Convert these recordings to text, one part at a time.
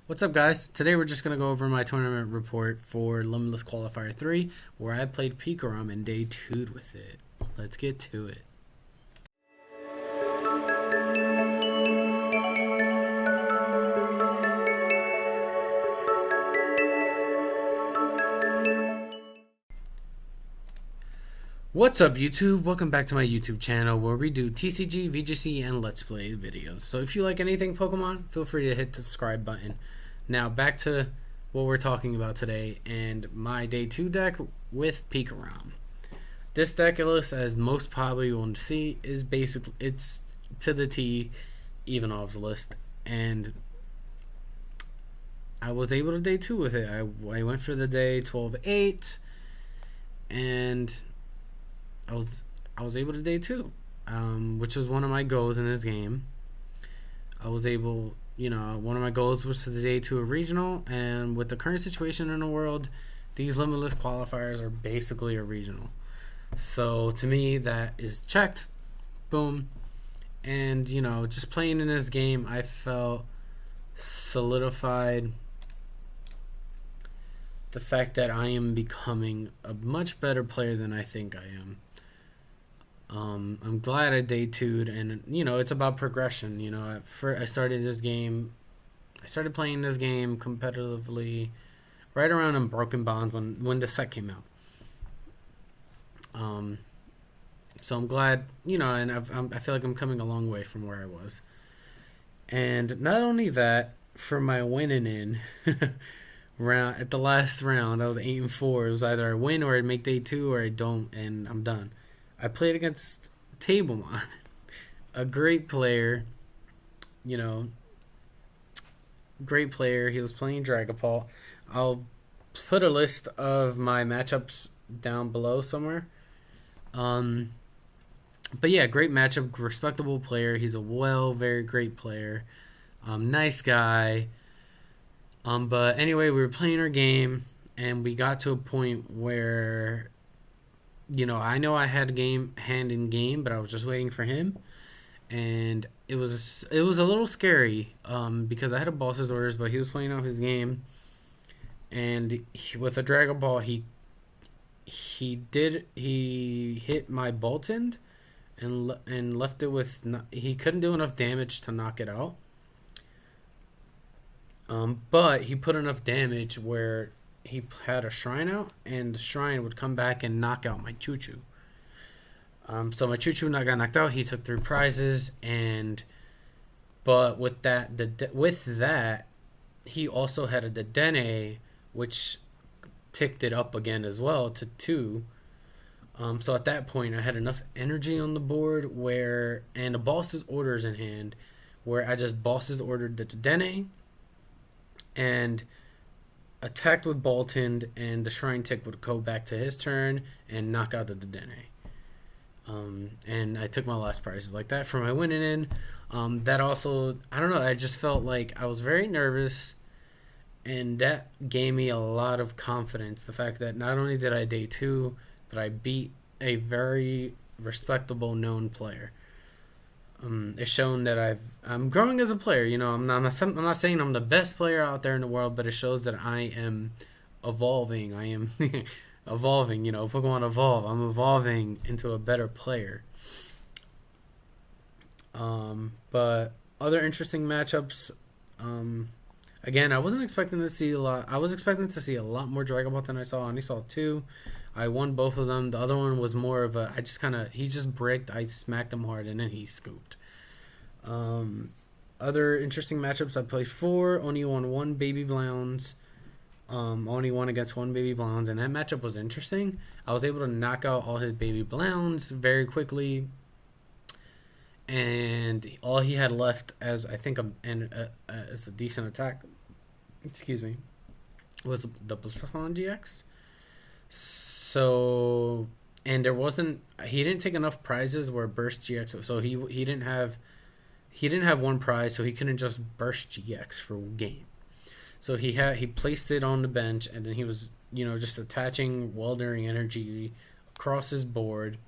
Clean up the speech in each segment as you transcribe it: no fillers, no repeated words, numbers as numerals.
What's up, guys? Today we're just going to go over my tournament report for Limitless Qualifier 3, where I played PikaRom and day 2'd with it. Let's get to it. What's up, YouTube? Welcome back to my YouTube channel where we do TCG, VGC, and Let's Play videos. So if you like anything Pokemon, feel free to hit the subscribe button. Now back to what we're talking about today and my day 2 deck with PikaRom. This deck list, as most probably want to see, is basically it's to the T Evolve's list, and I was able to day 2 with it. I went for the day 12-8, and I was able to day 2, which was one of my goals in this game. I was able, one of my goals was to the day 2 of regional, and with the current situation in the world, these limitless qualifiers are basically a regional. So to me, that is checked. Boom. And just playing in this game, I felt solidified the fact that I am becoming a much better player than I think I am. I'm glad I day 2'd, and it's about progression. I started playing this game competitively right around Unbroken Bonds when the set came out. So I'm glad, and I feel like I'm coming a long way from where I was. And not only that, for my winning in round at the last round, I was 8-4. It was either I win or I make day 2 or I don't, and I'm done. I played against Tablemon, a great player, great player. He was playing Dragapult. I'll put a list of my matchups down below somewhere. But yeah, great matchup, respectable player. He's a very great player. Nice guy. But anyway, we were playing our game, and we got to a point where I know I had hand in game, but I was just waiting for him, and it was a little scary because I had a boss's orders, but he was playing out his game, and with a Dragon Ball, he hit my Boltund and left it with he couldn't do enough damage to knock it out, but he put enough damage where he had a Shrine out, and the Shrine would come back and knock out my Choo-Choo. So my Choo-Choo got knocked out. He took 3 prizes, but with that, he also had a Dedenne, which ticked it up again as well to 2. So at that point, I had enough energy on the board and a boss's orders in hand, where I just boss's ordered the Dedenne and attacked with Boltund, and the Shrine Tick would go back to his turn and knock out the Dedenne. And I took my last prizes like that for my winning in. That also, I don't know, I just felt like I was very nervous, and that gave me a lot of confidence. The fact that not only did I day 2, but I beat a very respectable known player. It's shown that I'm growing as a player. I'm not saying I'm the best player out there in the world, but it shows that I am evolving. I am evolving. Pokemon evolve. I'm evolving into a better player. But other interesting matchups. Again, I wasn't expecting to see a lot. I was expecting to see a lot more Dragapult than I saw. I only saw 2. I won both of them. The other one was more of he just bricked. I smacked him hard, and then he scooped. Other interesting matchups I played 4. Only won 1 Baby Blounds. Only won against 1 Baby Blounds, and that matchup was interesting. I was able to knock out all his Baby Blounds very quickly, and all he had left as I think as a decent attack, was the Blacephalon GX. So, and he didn't take enough prizes where Burst GX, so he didn't have 1 prize, so he couldn't just Burst GX for game. So he placed it on the bench, and then he was just attaching Weldering energy across his board,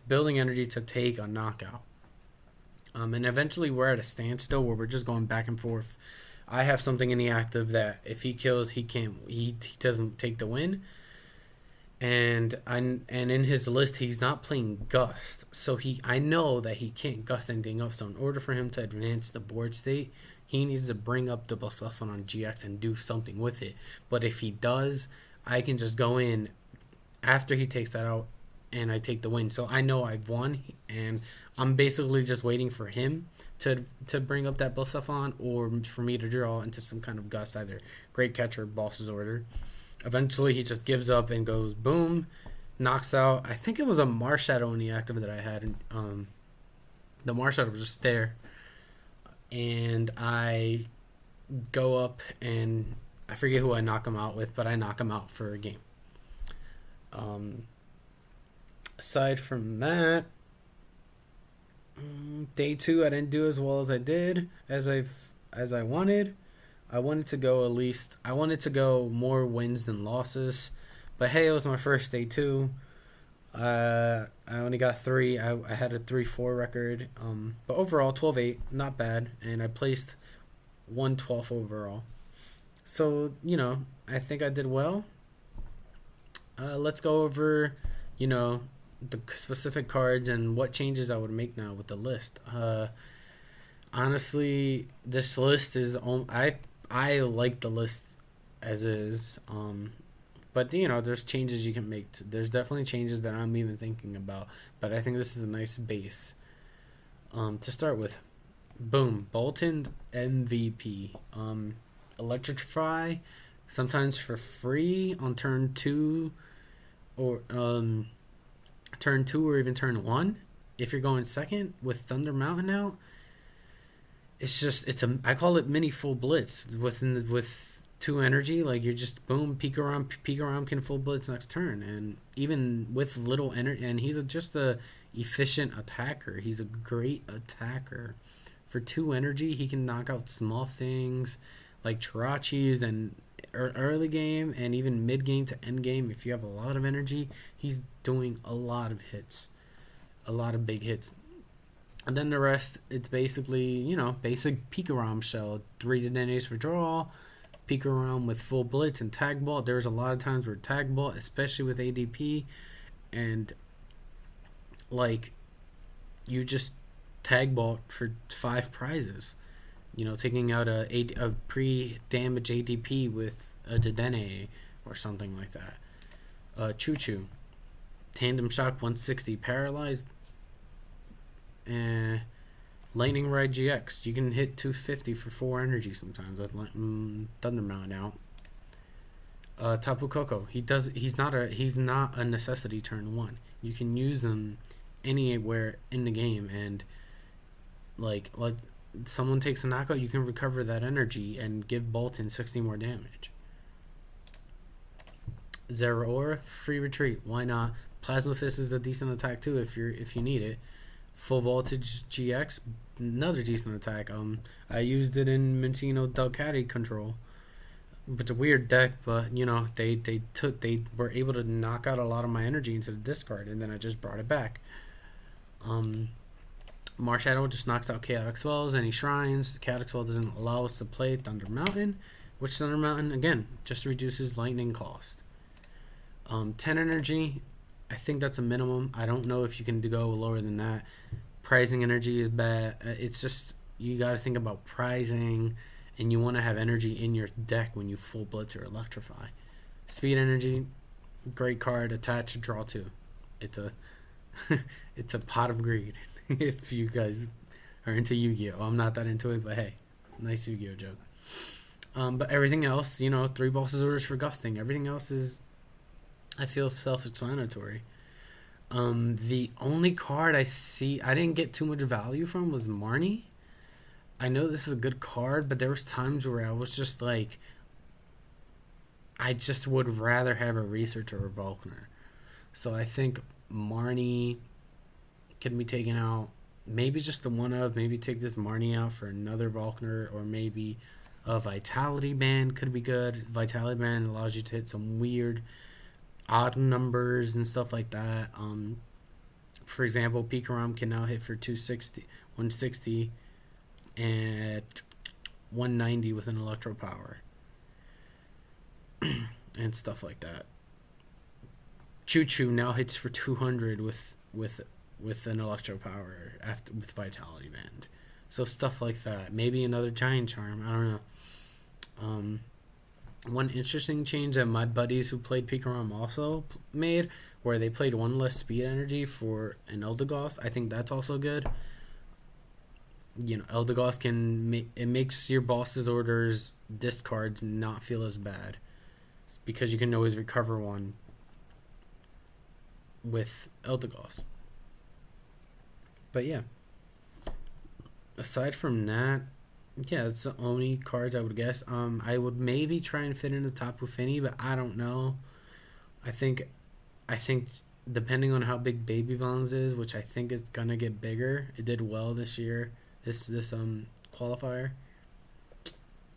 building energy to take a knockout. And eventually we're at a standstill where we're just going back and forth. I have something in the active that if he kills, he doesn't take the win. And in his list he's not playing Gust, so I know that he can't Gust anything up. So in order for him to advance the board state, he needs to bring up the Blastoise on GX and do something with it. But if he does, I can just go in after he takes that out and I take the win. So I know I've won, and I'm basically just waiting for him to bring up that Blastoise or for me to draw into some kind of Gust, either Great Catch or Boss's Order. Eventually, he just gives up and goes boom, knocks out. I think it was a Marshadow in the active that I had. The Marshadow was just there, and I go up and I forget who I knock him out with, but I knock him out for a game. Aside from that, day 2 I didn't do as well as I did as I wanted. I wanted to go more wins than losses. But hey, it was my first day 2. I only got 3. I had a 3-4 record. But overall, 12-8, not bad. And I placed 112th overall. So, I think I did well. Let's go over, the specific cards and what changes I would make now with the list. Honestly, this list is... I like the list as is, but there's changes you can make. There's definitely changes that I'm even thinking about, but I think this is a nice base. To start with, boom, Bolton MVP, Electrify, sometimes for free on turn 2, or even turn 1. If you're going second with Thunder Mountain out. I call it mini full blitz with 2 energy. Like, you're just boom, PikaRom can full blitz next turn, and even with little energy, and he's just a efficient attacker. He's a great attacker. For 2 energy, he can knock out small things like Chirachis, and early game and even mid game to end game. If you have a lot of energy, he's doing a lot of hits, a lot of big hits. And then the rest, it's basically, basic PikaRom shell. 3 Dedenes for draw, PikaRom with full blitz and tag ball. There's a lot of times where tag ball, especially with ADP, and you just tag ball for 5 prizes. Taking out a pre-damage ADP with a Dedenne or something like that. Choo-Choo, Tandem Shock 160, Paralyzed. Lightning Ride GX. You can hit 250 for 4 energy sometimes with Thunder Mountain out. Tapu Koko. He's not a necessity turn 1. You can use him anywhere in the game, and like someone takes a knockout, you can recover that energy and give Bolton 60 more damage. Zeraora, free retreat. Why not? Plasma Fist is a decent attack too if you need it. Full Voltage GX, another decent attack. I used it in Mincinno Delcatty control. It's a weird deck, but they were able to knock out a lot of my energy into the discard, and then I just brought it back. Marshadow just knocks out Chaotic Swells, any shrines. Chaotic Swell doesn't allow us to play Thunder Mountain, which Thunder Mountain again just reduces lightning cost. 10 energy. I think that's a minimum. I don't know if you can go lower than that. Prizing energy is bad. It's just, you got to think about prizing, and you want to have energy in your deck when you full blitz or electrify. Speed energy, great card. Attach, draw 2. It's a it's a pot of greed. If you guys are into Yu-Gi-Oh. I'm not that into it, but hey, nice Yu-Gi-Oh joke. But everything else, 3 Boss's Orders for Gusting. Everything else is, I feel, self-explanatory. The only card I didn't get too much value from was Marnie. I know this is a good card, but there was times where I was just like, I just would rather have a Researcher or a Vulcaner. So I think Marnie can be taken out. Maybe just the one of, maybe take this Marnie out for another Vulcaner, or maybe a Vitality Band could be good. Vitality Band allows you to hit some weird odd numbers and stuff like that. For example, PikaRom can now hit for 160, and 190 with an electro power and stuff like that. Choo Choo now hits for 200 with an electro power after with Vitality Band. So stuff like that. Maybe another Giant Charm. I don't know. One interesting change that my buddies who played PikaRom also made, where they played one less speed energy for an Eldegoss. I think that's also good. You know, Eldegoss it makes your boss's orders discards not feel as bad, because you can always recover one with Eldegoss. But yeah, aside from that, yeah, that's the only cards I would guess. I would maybe try and fit in the Tapu Fini, but I don't know. I think depending on how big Baby Bonds is, which I think is gonna get bigger. It did well this year, this qualifier.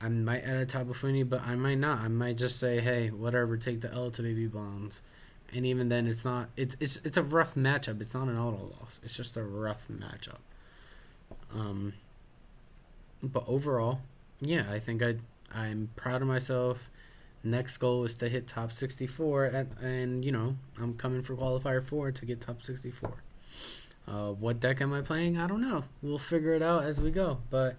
I might add a Tapu Fini, but I might not. I might just say, hey, whatever, take the L to Baby Bonds. And even then, it's not. It's a rough matchup. It's not an auto loss. It's just a rough matchup. But overall, yeah, I think I'm proud of myself. Next goal is to hit top 64, and you know, I'm coming for qualifier 4 to get top 64. What deck am I playing? I don't know. We'll figure it out as we go. But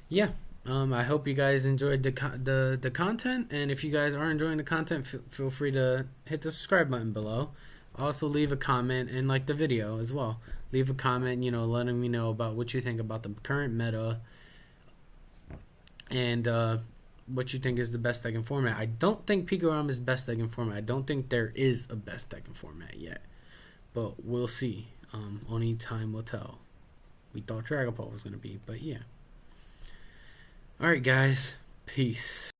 yeah, I hope you guys enjoyed the content, and if you guys are enjoying the content, feel free to hit the subscribe button below. Also leave a comment and like the video as well. Leave a comment, you know, letting me know about what you think about the current meta, and what you think is the best deck in format. I don't think PikaRom is best deck in format. I don't think there is a best deck in format yet, but we'll see. Only time will tell. We thought Dragapult was going to be, but yeah. Alright guys, peace.